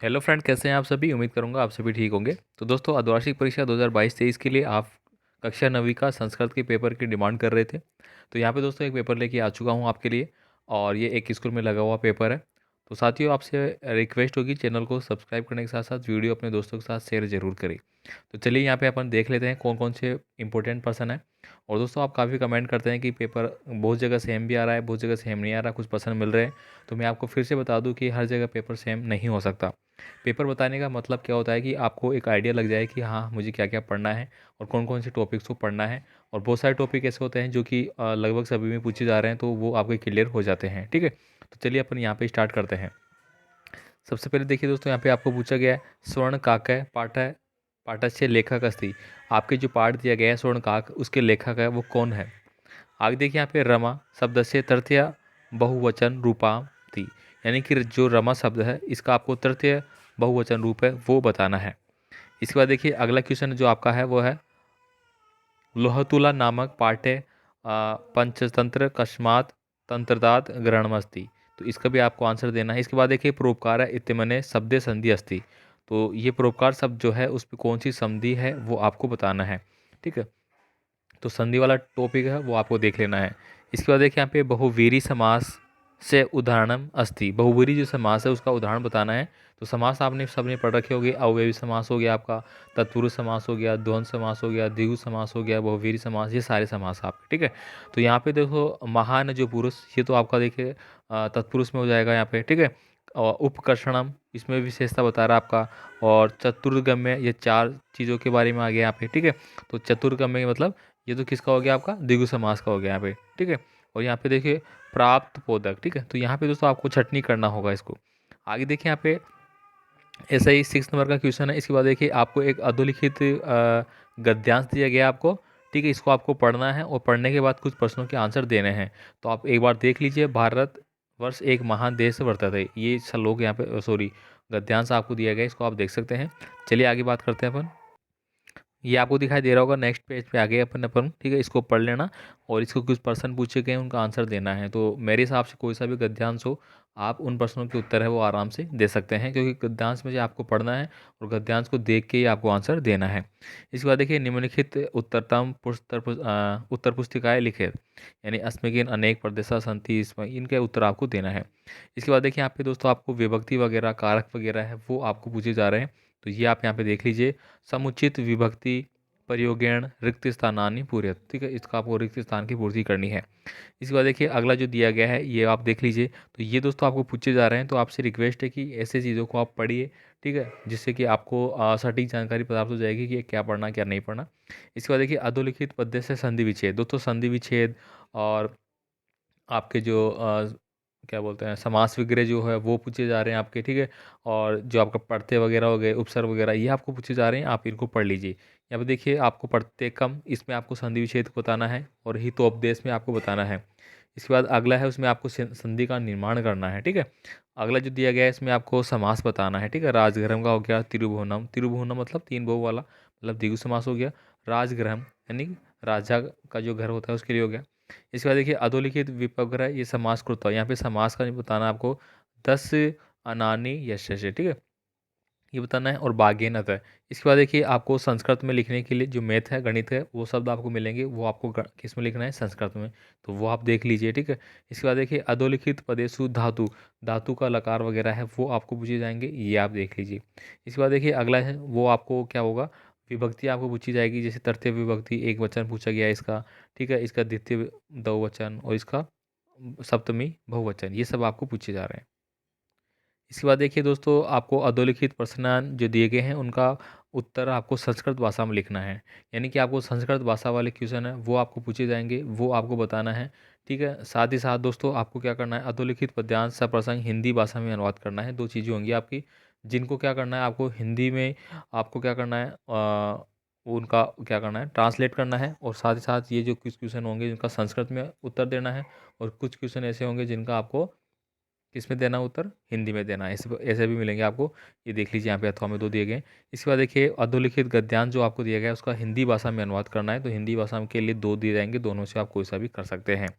Hello friend, कैसे हैं आप सभी। उम्मीद करूंगा आप सभी ठीक होंगे। तो दोस्तों, अर्धवार्षिक परीक्षा 2022-23 के लिए आप कक्षा 9वीं का संस्कृत के पेपर की डिमांड कर रहे थे। तो यहाँ पे दोस्तों एक पेपर लेके आ चुका हूँ आपके लिए, और ये एक स्कूल में लगा हुआ पेपर है। तो साथियों, आपसे रिक्वेस्ट होगी चैनल को सब्सक्राइब करने के साथ साथ वीडियो अपने दोस्तों के साथ शेयर जरूर करें। तो चलिए यहाँ पे अपन देख लेते हैं कौन कौन से इंपॉर्टेंट पर्सन है। और दोस्तों, आप काफ़ी कमेंट करते हैं कि पेपर बहुत जगह सेम भी आ रहा है, बहुत जगह सेम नहीं आ रहा, कुछ पर्सन मिल रहे हैं। तो मैं आपको फिर से बता दूं कि हर जगह पेपर सेम नहीं हो सकता। पेपर बताने का मतलब क्या होता है कि आपको एक आइडिया लग जाए कि हाँ, मुझे क्या क्या पढ़ना है और कौन कौन से टॉपिक्स को पढ़ना है। और बहुत सारे टॉपिक ऐसे होते हैं जो कि लगभग सभी में पूछे जा रहे हैं, तो वो आपके क्लियर हो जाते हैं। ठीक है, तो चलिए अपन यहाँ पे स्टार्ट करते हैं। सबसे पहले देखिए दोस्तों, यहाँ पे आपको पूछा गया है स्वर्ण काक पाठ पाठस्य लेखक अस्ति। आपके जो पाठ दिया गया है स्वर्ण काक, उसके लेखक है वो कौन है। आगे देखिए यहाँ पे रमा शब्द से तृतीय बहुवचन रूपांति, यानी कि जो रमा शब्द है इसका आपको तृतीय बहुवचन रूप है वो बताना है। इसके बाद देखिए अगला क्वेश्चन जो आपका है वो है लोहतुला नामक पाठ्य पंचतंत्र कस्मात् तंत्रदात ग्रहणमस्ति। तो इसका भी आपको आंसर देना है। इसके बाद देखिए परोपकार इत्यमने शब्दे संधि अस्ति। तो ये परोपकार शब्द जो है उस पर कौन सी संधि है वो आपको बताना है। ठीक है, तो संधि वाला टॉपिक है वो आपको देख लेना है। इसके बाद देखिए यहाँ पे बहुवीरी समास से उदाहरणम अस्ति। बहुवीरी जो समास है उसका उदाहरण बताना है। तो समास आपने सबने पढ़ रखे होंगे। अवयवी समास हो गया आपका, तत्पुरुष समास हो गया, द्वंद्व समास हो गया, द्विगु समास हो गया, बहुवीरी समास, ये सारे समास आपके। ठीक है, तो यहाँ पे देखो महान जो पुरुष, ये तो आपका देखिए तत्पुरुष में हो जाएगा यहाँ पे। ठीक है, और उपकर्षणम इसमें विशेषता बता रहा है आपका। और चतुर्गम्य, ये चार चीज़ों के बारे में आ गया यहाँ पे। ठीक है, तो चतुर्गम्य मतलब ये तो किसका हो गया आपका, द्विगु समास का हो गया यहाँ पे। ठीक है, और यहाँ पे देखिए प्राप्त बोधक। ठीक है, तो यहाँ पे दोस्तों आपको छटनी करना होगा इसको। आगे देखिए यहाँ पे ऐसा ही 6 नंबर का क्वेश्चन है। इसके बाद देखिए आपको एक अधोलिखित गद्यांश दिया गया आपको। ठीक है, इसको आपको पढ़ना है और पढ़ने के बाद कुछ प्रश्नों के आंसर देने हैं। तो आप एक बार देख लीजिए, भारत वर्ष एक महान देश वर्तते, ये श्लोक यहाँ पे, सॉरी, गद्यांश आपको दिया गया है, इसको आप देख सकते हैं। चलिए आगे बात करते हैं अपन। ये आपको दिखाई दे रहा होगा, नेक्स्ट पेज पे आ गए अपन। ठीक है, इसको पढ़ लेना और इसको कुछ प्रश्न पूछे गए हैं, उनका आंसर देना है। तो मेरे हिसाब से कोई सा भी गद्यांश हो, आप उन प्रश्नों के उत्तर है वो आराम से दे सकते हैं, क्योंकि गद्यांश में जो आपको पढ़ना है और गद्यांश को देख के ही आपको आंसर देना है। इसके बाद देखिए निम्नलिखित उत्तर पुस्तिकाएं लिखे, यानी अस्मिकिन अनेक प्रदेशा संति, इसमें इनके उत्तर आपको देना है। इसके बाद देखिए यहाँ पे दोस्तों आपको विभक्ति वगैरह कारक वगैरह है वो आपको पूछे जा रहे हैं। तो ये आप यहाँ पे देख लीजिए। समुचित विभक्ति प्रयोगेण रिक्त स्थानानि पूर्यत। ठीक है, इसका आपको रिक्त स्थान की पूर्ति करनी है। इसके बाद देखिए अगला जो दिया गया है ये आप देख लीजिए। तो ये दोस्तों आपको पूछे जा रहे हैं, तो आपसे रिक्वेस्ट है कि ऐसे चीज़ों को आप पढ़िए। ठीक है, जिससे कि आपको सटीक जानकारी प्राप्त हो जाएगी कि क्या पढ़ना क्या नहीं पढ़ना। इसके बाद देखिए अधोलिखित पद्य से संधि विच्छेद। दोस्तों संधि विच्छेद और आपके जो क्या बोलते हैं समास विग्रह जो है वो पूछे जा रहे हैं आपके। ठीक है, और जो आपका पढ़ते वगैरह हो गए, उपसर्ग वगैरह, ये आपको पूछे जा रहे हैं, आप इनको पढ़ लीजिए। यहाँ पे देखिए आपको पढ़ते कम, इसमें आपको संधि विच्छेद को बताना है और हितोपदेश में आपको बताना है। इसके बाद अगला है, उसमें आपको संधि का निर्माण करना है। ठीक है, अगला जो दिया गया है इसमें आपको समास बताना है। ठीक है, राजगृहम का हो गया तिरुभुवनम। तिरुभुवनम मतलब तीन बहु वाला, मतलब द्विगु समास हो गया। राजगृहम यानी राजा का जो घर होता है उसके लिए हो गया। इसके बाद देखिए अधोलिखित विपग्रह, ये समासकृत है। यहाँ पे समास का नहीं बताना आपको। 10 अनानी यशस्य। ठीक है, ये बताना है। और बागेनत है। इसके बाद देखिए आपको संस्कृत में लिखने के लिए जो मैथ है, गणित है, वो शब्द आपको मिलेंगे, वो आपको किस में लिखना है, संस्कृत में। तो वो आप देख लीजिए। ठीक है, इसके बाद देखिए अधोलिखित पदेशु धातु, धातु का लकार वगैरह है वो आपको पूछे जाएंगे, ये आप देख लीजिए। इसके बाद देखिए अगला है वो आपको क्या होगा, विभक्ति आपको पूछी जाएगी। जैसे तृतीय विभक्ति, एक वचन पूछा गया है इसका। ठीक है, इसका द्वितीय बहुवचन और इसका सप्तमी बहुवचन, ये सब आपको पूछे जा रहे हैं। इसके बाद देखिए दोस्तों आपको अधोलिखित प्रश्न जो दिए गए हैं उनका उत्तर आपको संस्कृत भाषा में लिखना है। यानी कि आपको संस्कृत भाषा वाले क्वेश्चन है वो आपको पूछे जाएंगे, वो आपको बताना है। ठीक है, साथ ही साथ दोस्तों आपको क्या करना है, अधोलिखित पद्यांश सा प्रसंग हिंदी भाषा में अनुवाद करना है। दो चीज़ें होंगी आपकी, जिनको क्या करना है आपको हिंदी में, आपको क्या करना है उनका क्या करना है, ट्रांसलेट करना है। और साथ ही साथ ये जो कुछ क्वेश्चन होंगे जिनका संस्कृत में उत्तर देना है, और कुछ क्वेश्चन ऐसे होंगे जिनका आपको किसमें देना उत्तर, हिंदी में देना है। ऐसे ऐसे भी मिलेंगे आपको, ये देख लीजिए यहाँ पे अथवा में दो दिए गए हैं। इसके बाद देखिए अधोलिखित गद्यांश जो आपको दिया गया है उसका हिंदी भाषा में अनुवाद करना है। तो हिंदी भाषा के लिए दो दिए जाएंगे, दोनों से आप कोई सा भी कर सकते हैं।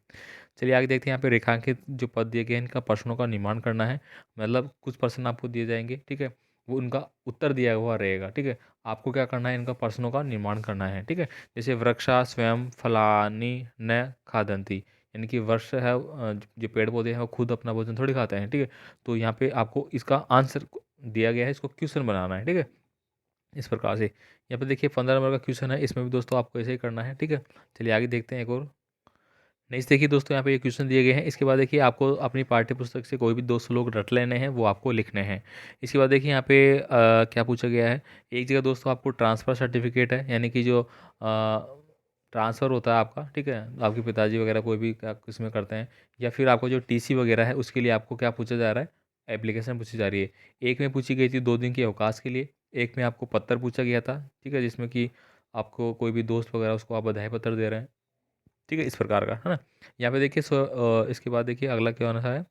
चलिए आगे देखते हैं। यहाँ पे रेखांकित जो पद दिए गए हैं इनका प्रश्नों का निर्माण करना है, मतलब कुछ प्रश्न आपको दिए जाएंगे। ठीक है, वो उनका उत्तर दिया हुआ रहेगा, ठीक है। आपको क्या करना है, इनका प्रश्नों का निर्माण करना है, ठीक है। जैसे वृक्षा स्वयं फलानि न खादन्ति, यानी कि वृक्ष है, जो पेड़ पौधे हैं वो खुद अपना भोजन थोड़ी खाते हैं, ठीक है। तो यहाँ पे आपको इसका आंसर दिया गया है, इसको क्वेश्चन बनाना है, ठीक है। इस प्रकार से यहाँ पे देखिए 15 नंबर का क्वेश्चन है, इसमें भी दोस्तों आपको ऐसे ही करना है, ठीक है। चलिए आगे देखते हैं एक और। नेक्स्ट देखिए दोस्तों, यहाँ पे ये क्वेश्चन दिए गए हैं। इसके बाद देखिए आपको अपनी पाठ्य पुस्तक से कोई भी 2 श्लोक रट लेने हैं, वो आपको लिखने हैं। इसके बाद देखिए यहाँ पे क्या पूछा गया है। एक जगह दोस्तों आपको ट्रांसफ़र सर्टिफिकेट है, यानी कि जो ट्रांसफ़र होता है आपका, ठीक है, आपके पिताजी वगैरह कोई भी क्या इसमें करते हैं, या फिर आपको जो टीसी वगैरह है उसके लिए आपको क्या पूछा जा रहा है, एप्लीकेशन पूछी जा रही है। एक में पूछी गई थी 2 दिन के अवकाश के लिए, एक में आपको पत्र पूछा गया था, ठीक है, जिसमें कि आपको कोई भी दोस्त वगैरह उसको आप बधाई पत्र दे रहे हैं, ठीक है, इस प्रकार का, है ना। यहाँ पे देखिए इसके बाद देखिए अगला क्या होना है,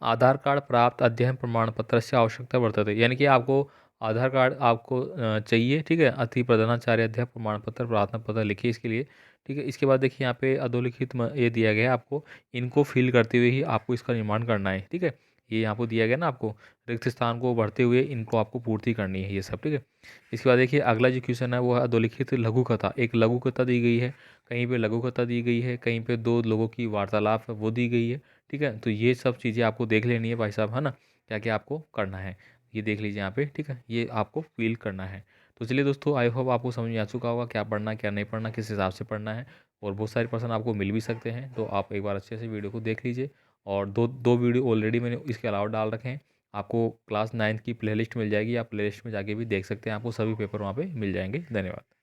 आधार कार्ड प्राप्त अध्ययन प्रमाण पत्र से आवश्यकता वर्तते, यानी कि आपको आधार कार्ड आपको चाहिए, ठीक है। अति प्रधानाचार्य अध्ययन प्रमाण पत्र प्रार्थना पत्र लिखिए इसके लिए, ठीक है। इसके बाद देखिए यहाँ पे अधोलिखित ये दिया गया है आपको, इनको फिल करते हुए ही आपको इसका निर्माण करना है, ठीक है। ये यहाँ पे दिया गया ना आपको, रिक्त स्थान को भरते हुए इनको आपको पूर्ति करनी है, ये सब, ठीक है। इसके बाद देखिए अगला जो क्वेश्चन है वो है अधोलिखित लघु कथा। एक लघु कथा दी गई है, कहीं पे लघु कथा दी गई है, कहीं पे 2 लोगों की वार्तालाप है वो दी गई है, ठीक है। तो ये सब चीज़ें आपको देख लेनी है भाई साहब, है ना, क्या क्या आपको करना है, ये देख लीजिए यहाँ पे, ठीक है। ये आपको फील करना है। तो चलिए दोस्तों, आई होप आपको समझ में आ चुका होगा क्या पढ़ना है क्या नहीं पढ़ना, किस हिसाब से पढ़ना है। और बहुत सारे पर्सन आपको मिल भी सकते हैं, तो आप एक बार अच्छे से वीडियो को देख लीजिए। और दो दो वीडियो ऑलरेडी मैंने इसके अलावा डाल रखे हैं। आपको क्लास 9th की प्लेलिस्ट मिल जाएगी, आप प्लेलिस्ट में जाके भी देख सकते हैं, आपको सभी पेपर वहाँ पे मिल जाएंगे। धन्यवाद।